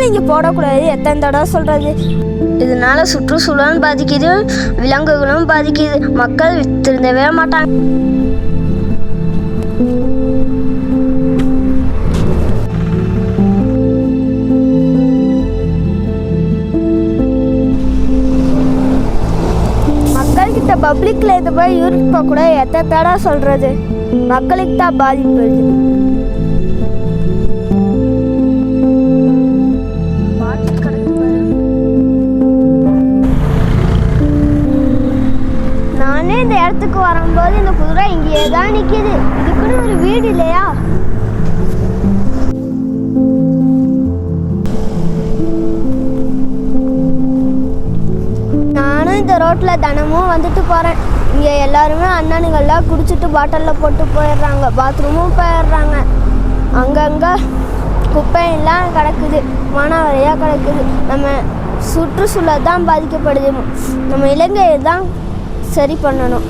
இங்கே போடக்கூடாது, எத்தனை தடவை சொல்கிறது. இதனால சுற்றுச்சூழலும் பாதிக்குது, விலங்குகளும் பாதிக்குது. மக்கள் திருந்தவே மாட்டாங்க. மக்கள்கிட்ட பப்ளிக்ல இதை போய் யூரின் போகக்கூட எத்தனை தடவை சொல்கிறது. மக்களுக்கு தான் பாதிப்பு வருது. இந்த இடத்துக்கு வரும்போது இந்த குதிரை இங்கேயே தான் நிற்கிது. இதுக்குன்னு ஒரு வீடு இல்லையா? நானும் இந்த ரோட்டில் தினமும் வந்துட்டு போகிறேன். இங்கே எல்லாருமே அண்ணனுங்கள்லாம் குடிச்சிட்டு பாட்டிலில் போட்டு போயிடுறாங்க, பாத்ரூமும் போயிடுறாங்க. அங்கங்கே குப்பையெல்லாம் கிடக்குது, மானாவரியாக கிடக்குது. நம்ம சுற்றுச்சூழல் தான் பாதிக்கப்படுது. நம்ம இலங்கையை தான் சரி பண்ணணும்.